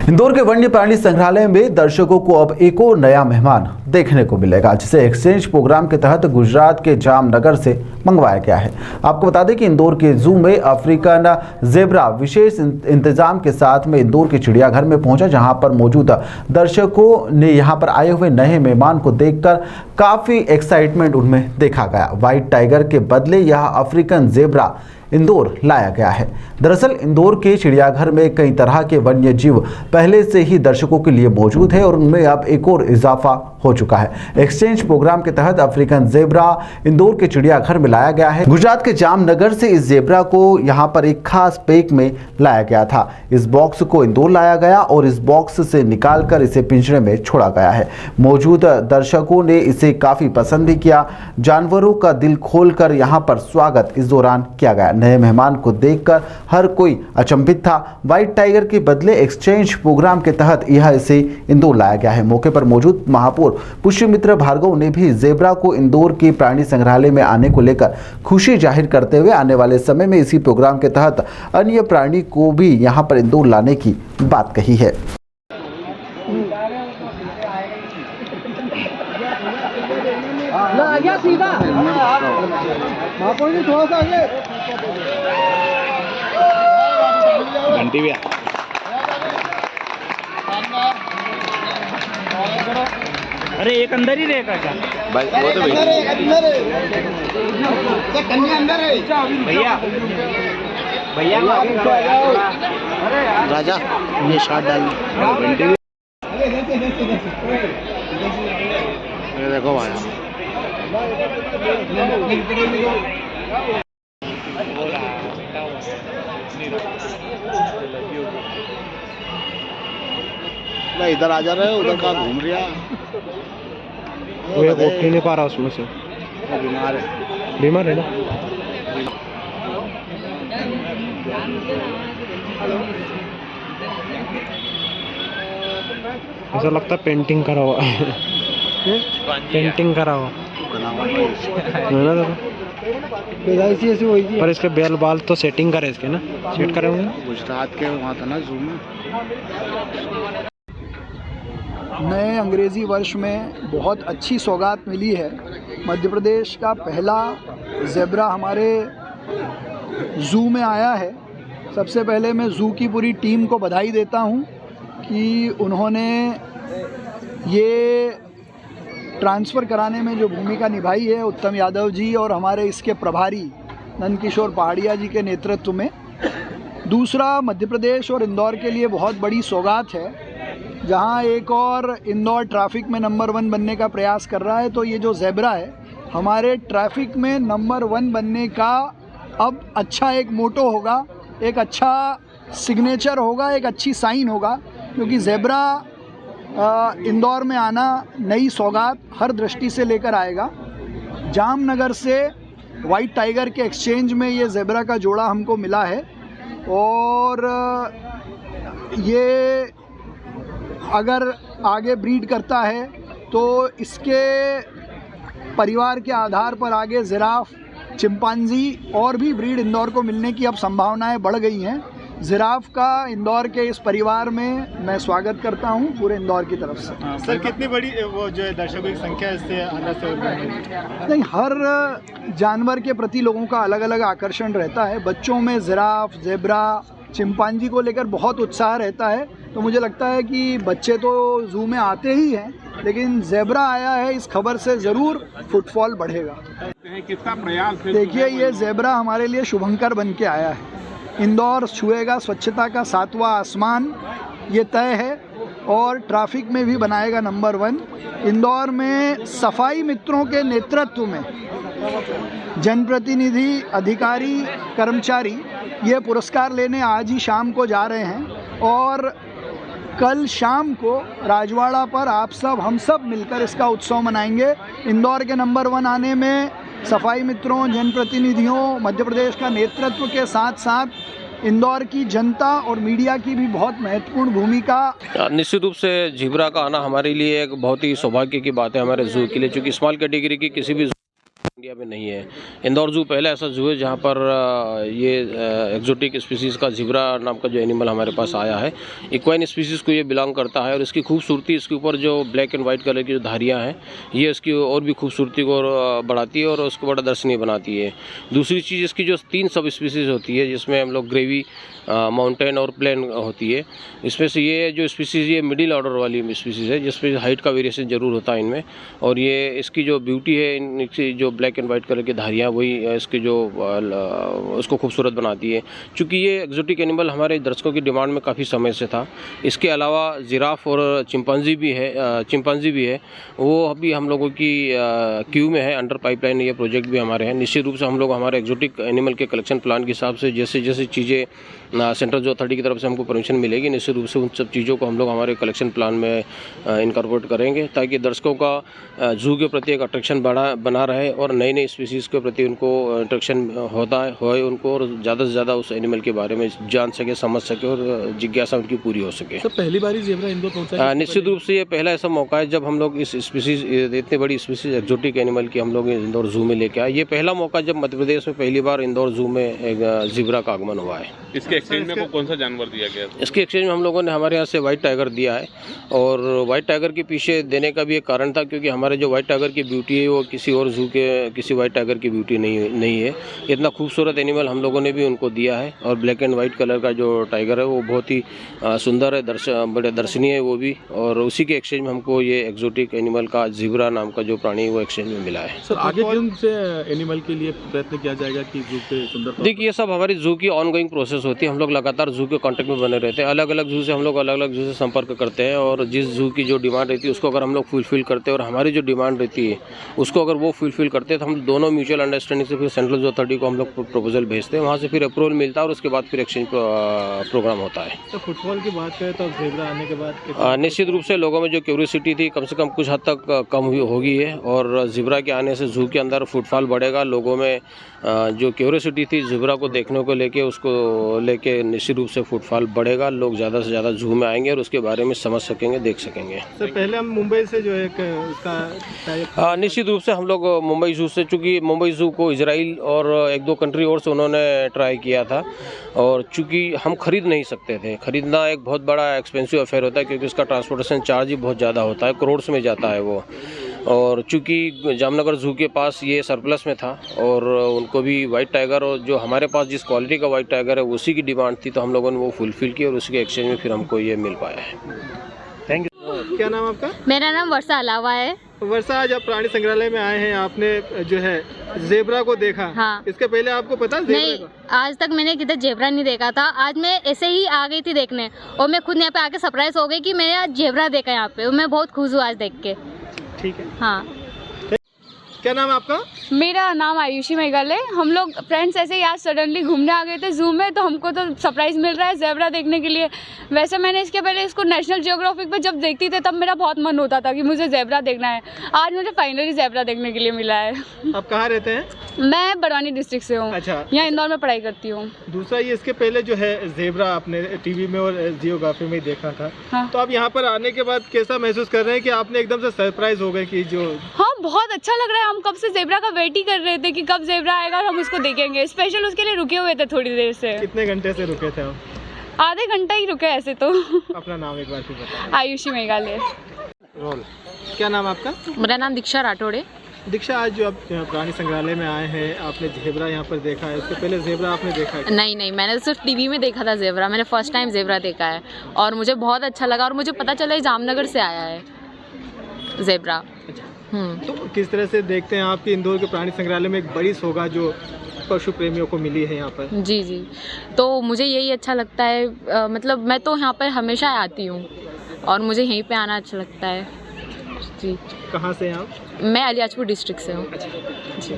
इंदौर के वन्य प्राणी संग्रहालय में दर्शकों को अब एक और नया मेहमान देखने को मिलेगा, जिसे एक्सचेंज प्रोग्राम के तहत गुजरात के जामनगर से मंगवाया गया है। आपको बता दें कि इंदौर के जू में अफ्रीकन ज़ेब्रा विशेष इंतजाम के साथ में इंदौर के चिड़ियाघर में पहुंचा, जहां पर मौजूद दर्शकों ने यहां पर आए हुए नए मेहमान को देखकर काफी एक्साइटमेंट उनमें देखा गया। व्हाइट टाइगर के बदले यह अफ्रीकन ज़ेब्रा इंदौर लाया गया है। दरअसल इंदौर के चिड़ियाघर में कई तरह के वन्य जीव पहले से ही दर्शकों के लिए मौजूद है और उनमें अब एक और इजाफा हो चुका है। एक्सचेंज प्रोग्राम के तहत अफ्रीकन ज़ेब्रा इंदौर के चिड़ियाघर में लाया गया है। गुजरात के जामनगर से इस ज़ेब्रा को यहां पर एक खास पैक में लाया गया था। इस बॉक्स को इंदौर लाया गया और इस बॉक्स से निकालकर इसे पिंजरे में छोड़ा गया है। मौजूद दर्शकों ने इसे काफी पसंद भी किया। जानवरों का दिल खोलकर यहां पर स्वागत इस दौरान किया गया। नए मेहमान को देखकर हर कोई अचंभित था। व्हाइट टाइगर के बदले एक्सचेंज प्रोग्राम के तहत यह इसे इंदौर लाया गया है। मौके पर मौजूद महापौर पुष्यमित्र भार्गव ने भी ज़ेब्रा को इंदौर के प्राणी संग्रहालय में आने को लेकर खुशी जाहिर करते हुए आने वाले समय में इसी प्रोग्राम के तहत अन्य प्राणी को भी यहां पर इंदौर लाने की बात कही है। सीधा महापौर जी थोड़ा सा आगे घंटी भी अरे एक अंदर ही रहेगा क्या भाई? वो तो अंदर है भैया भैया राजा ये शॉट डाल घंटी भी देखो भाई मैं इधर आ जा रहे हो, उधर कहाँ घूम रहा? वो उठ नहीं पा रहा उसमें से, बीमार है ना। ऐसा लगता है पेंटिंग करा हुआ पेंटिंग करा हुआ पर इसके बैल बाल तो सेटिंग करे इसके ना, सेट करे होंगे। गुजरात के वहाँ था ना जू में। नए अंग्रेज़ी वर्ष में बहुत अच्छी सौगात मिली है। मध्य प्रदेश का पहला ज़ेब्रा हमारे ज़ू में आया है। सबसे पहले मैं ज़ू की पूरी टीम को बधाई देता हूँ कि उन्होंने ये ट्रांसफ़र कराने में जो भूमिका निभाई है, उत्तम यादव जी और हमारे इसके प्रभारी नंदकिशोर पहाड़िया जी के नेतृत्व में। दूसरा, मध्य प्रदेश और इंदौर के लिए बहुत बड़ी सौगात है, जहां एक और इंदौर ट्रैफिक में नंबर 1 बनने का प्रयास कर रहा है। तो ये जो ज़ेब्रा है हमारे ट्रैफिक में नंबर 1 बनने का अब अच्छा एक मोटो होगा, एक अच्छा सिग्नेचर होगा, एक अच्छी साइन होगा, क्योंकि ज़ेब्रा इंदौर में आना नई सौगात हर दृष्टि से लेकर आएगा। जामनगर से वाइट टाइगर के एक्सचेंज में ये ज़ेब्रा का जोड़ा हमको मिला है और ये अगर आगे ब्रीड करता है तो इसके परिवार के आधार पर आगे जिराफ, चिंपांजी और भी ब्रीड इंदौर को मिलने की अब संभावनाएं बढ़ गई हैं। जिराफ का इंदौर के इस परिवार में मैं स्वागत करता हूं पूरे इंदौर की तरफ से। सर, कितनी बड़ी वो जो है दर्शकों की संख्या इससे आने से? नहीं, हर जानवर के प्रति लोगों का अलग अलग आकर्षण रहता है। बच्चों में जिराफ, ज़ेब्रा, चिंपांजी को लेकर बहुत उत्साह रहता है। तो मुझे लगता है कि बच्चे तो ज़ू में आते ही हैं, लेकिन ज़ेब्रा आया है इस खबर से ज़रूर फुटफॉल बढ़ेगा। कितना प्रयास? देखिए, ये ज़ेब्रा हमारे लिए शुभंकर बन के आया है। इंदौर छुएगा स्वच्छता का 7वां आसमान, ये तय है, और ट्रैफिक में भी बनाएगा नंबर 1। इंदौर में सफाई मित्रों के नेतृत्व में जनप्रतिनिधि, अधिकारी, कर्मचारी ये पुरस्कार लेने आज ही शाम को जा रहे हैं और कल शाम को राजवाड़ा पर आप सब, हम सब मिलकर इसका उत्सव मनाएंगे। इंदौर के नंबर 1 आने में सफाई मित्रों, जनप्रतिनिधियों, मध्य प्रदेश का नेतृत्व के साथ साथ इंदौर की जनता और मीडिया की भी बहुत महत्वपूर्ण भूमिका। निश्चित रूप से ज़ेब्रा का आना हमारे लिए एक बहुत ही सौभाग्य की बात है हमारे जू के लिए, क्योंकि स्मॉल कैटेगरी की किसी भी इंडिया में नहीं है। इंदौर जू पहला ऐसा जू है जहाँ पर ये एक्जोटिक स्पीसीज़ का ज़ेब्रा नाम का जो एनिमल हमारे पास आया है, इक्वाइन स्पीसीज़ को ये बिलोंग करता है। और इसकी खूबसूरती, इसके ऊपर जो ब्लैक एंड वाइट कलर की जो धारियाँ हैं, ये इसकी और भी खूबसूरती को बढ़ाती है और उसको बड़ा दर्शनीय बनाती है। दूसरी चीज़, इसकी जो 3 सब स्पीसीज़ होती है, जिसमें हम लोग ग्रेवी, माउंटेन और प्लेन होती है। इसमें से ये जो स्पीसीज़, ये मिडिल ऑर्डर वाली स्पीसीज़ है, जिसमें हाइट का वेरिएशन ज़रूर होता है इनमें। और ये इसकी जो ब्यूटी है, इनकी जो ब्लैक एंड वाइट कलर की धारियाँ, वही इसकी जो उसको खूबसूरत बनाती है। चूँकि ये एक्जोटिक एनिमल हमारे दर्शकों की डिमांड में काफ़ी समय से था। इसके अलावा जिराफ और चिंपांजी भी है, वो अभी हम लोगों की क्यू में है, अंडर पाइपलाइन ये प्रोजेक्ट भी हमारे हैं। निश्चित रूप से हम लोग हमारे एक्जोटिक एनिमल के कलेक्शन प्लान के हिसाब से जैसे जैसे चीज़ें सेंट्रल जू अथॉरिटी की तरफ से हमको परमिशन मिलेगी, निश्चित रूप से उन सब चीज़ों को हम लोग हमारे कलेक्शन प्लान में इनकॉर्पोरेट करेंगे, ताकि दर्शकों का जू के प्रति एक अट्रैक्शन बना रहे और नई नई स्पीसीज़ के प्रति उनको अट्रैक्शन होए उनको, और ज़्यादा से ज़्यादा उस एनिमल के बारे में जान सके, समझ सके और जिज्ञासा उनकी पूरी हो सके। सर, पहली बार ज़ेब्रा इंदौर पहुंचा है? निश्चित रूप से ये पहला ऐसा मौका है जब हम लोग इस स्पीसीज़, इतनी बड़ी स्पीसीज़ एक्जोटिक एनिमल की हम लोग इंदौर जू में लेके आए। ये पहला मौका जब मध्य प्रदेश में पहली बार इंदौर जू में एक ज़ेब्रा का आगमन हुआ है। इसके एक्सचेंज में कौन सा जानवर दिया गया? इसके एक्सचेंज में हम लोगों ने हमारे यहाँ से वाइट टाइगर दिया है। और वाइट टाइगर के पीछे देने का भी एक कारण था, क्योंकि हमारे जो वाइट टाइगर की ब्यूटी है, वो किसी और जू के किसी वाइट टाइगर की ब्यूटी नहीं है। इतना खूबसूरत एनिमल हम लोगों ने भी उनको दिया है। और ब्लैक एंड वाइट कलर का जो टाइगर है, वो बहुत ही सुंदर है, बड़े दर्शनीय है वो भी। और उसी के एक्सचेंज में हमको ये एक्जोटिक एनिमल का ज़ेब्रा नाम का जो प्राणी है, वो एक्सचेंज में मिला है। सर, आगे कौन से एनिमल के लिए प्रयत्न किया जाएगा कि जू के सुंदर? देखिए, ये सब हमारी जू की ऑनगोइंग प्रोसेस होती है। हम लोग लगातार जू के कांटेक्ट में बने रहते हैं। अलग अलग जू से हम लोग अलग अलग जू से संपर्क करते हैं, और जिस जू की जो डिमांड रहती है उसको अगर हम लोग फुलफिल करते हैं, और हमारी जो डिमांड रहती है उसको अगर वो फुलफिल करते हैं, तो हम दोनों म्यूचुअल अंडरस्टैंडिंग से फिर सेंट्रल जू अथॉरिटी को हम लोग प्रपोजल भेजते हैं। वहाँ से फिर अप्रूवल मिलता है और उसके बाद फिर एक्सचेंज प्रोग्राम होता है। तो फुटबॉल की बात करें तो ज़ेब्रा आने के बाद निश्चित रूप से लोगों में जो क्यूरियोसिटी थी, कम से कम कुछ हद तक कम होगी है। और ज़ेब्रा के आने से जू के अंदर फुटफॉल बढ़ेगा। लोगों में जो क्यूरियोसिटी थी ज़ेब्रा को देखने को लेके, उसको लेके निश्चित रूप से फुटफॉल बढ़ेगा। लोग ज़्यादा से ज़्यादा जू में आएंगे और उसके बारे में समझ सकेंगे, देख सकेंगे। सर, पहले हम मुंबई से जो है उसका निश्चित रूप से हम लोग मुंबई जू से, चूँकि मुंबई जू को इजराइल और 1-2 कंट्री और से उन्होंने ट्राई किया था, और चूँकि हम खरीद नहीं सकते थे, खरीदना एक बहुत बड़ा एक्सपेंसिव अफेयर होता है, क्योंकि उसका ट्रांसपोर्टेशन चार्ज ही बहुत ज़्यादा होता है, करोड़ में जाता है वो। और चूँकि जामनगर जू के पास ये सरप्लस में था, और उनको भी वाइट टाइगर, और जो हमारे पास जिस क्वालिटी का वाइट टाइगर है उसी की डिमांड थी, तो हम लोगों ने वो फुलफिल की और उसी के एक्सचेंज में फिर हमको ये मिल पाया है। Thank you. क्या नाम आपका? मेरा नाम वर्षा अलावा है। वर्षा, आज आप प्राणी संग्रहालय में आए हैं, आपने जो है ज़ेब्रा को देखा। हाँ। इसके पहले आपको पता नहीं, आज तक मैंने किधर ज़ेब्रा नहीं देखा था। आज मैं ऐसे ही आ गई थी देखने, और मैं खुद यहाँ पे आके सरप्राइज हो गई कि मैंने आज ज़ेब्रा देखा यहाँ पे, और मैं बहुत खुश हूँ आज देख के। ठीक है। हाँ। क्या नाम है आपका? मेरा नाम आयुषी मेघाल है। हम लोग फ्रेंड्स ऐसे ही आज सडनली घूमने आ गए थे जू में, तो हमको तो सरप्राइज़ मिल रहा है ज़ेब्रा देखने के लिए। वैसे मैंने इसके पहले इसको नेशनल जियोग्राफिक पे जब देखती थी, तब मेरा बहुत मन होता था कि मुझे ज़ेब्रा देखना है। आज मुझे फाइनली ज़ेब्रा देखने के लिए मिला है। आप कहाँ रहते हैं? मैं बड़वानी डिस्ट्रिक्ट से हूँ। अच्छा। यहाँ इंदौर में पढ़ाई करती हूँ। दूसरा, ये इसके पहले जो है ज़ेब्रा आपने टीवी में और जियोग्राफी में देखा था। हाँ। तो आप यहाँ पर आने के बाद कैसा महसूस कर रहे हैं कि आपने एकदम से सरप्राइज हो गए कि जो? हाँ, बहुत अच्छा लग रहा है। हम कब से ज़ेब्रा का वेट ही कर रहे थे कि कब ज़ेब्रा आएगा और हम उसको देखेंगे। स्पेशल उसके लिए रुके हुए थे थोड़ी देर से। कितने घंटे से रुके थे आप? आधे घंटा ही रुके ऐसे तो। अपना नाम एक बार फिर बताएं। आयुषी मेघाल है। रोल। क्या नाम आपका? मेरा नाम दीक्षा राठौड़ है। दीक्षा, आज जो आप प्राणी संग्रहालय में आए हैं, आपने ज़ेब्रा यहाँ पर देखा है, उसके पहले ज़ेब्रा आपने देखा है? नहीं, मैंने सिर्फ टीवी में देखा था ज़ेब्रा। मैंने फर्स्ट टाइम ज़ेब्रा देखा है और मुझे बहुत अच्छा लगा, और मुझे पता चला ये जामनगर से आया है ज़ेब्रा। तो किस तरह से देखते हैं आपकी इंदौर के प्राणी संग्रहालय में एक बड़ी सौगात जो पशु प्रेमियों को मिली है यहाँ पर? जी, तो मुझे यही अच्छा लगता है। मतलब मैं तो यहाँ पर हमेशा आती हूँ और मुझे यहीं पे आना अच्छा लगता है। जी। कहाँ से हैं आप? मैं अलियाचपुर डिस्ट्रिक्ट से हूँ। जी।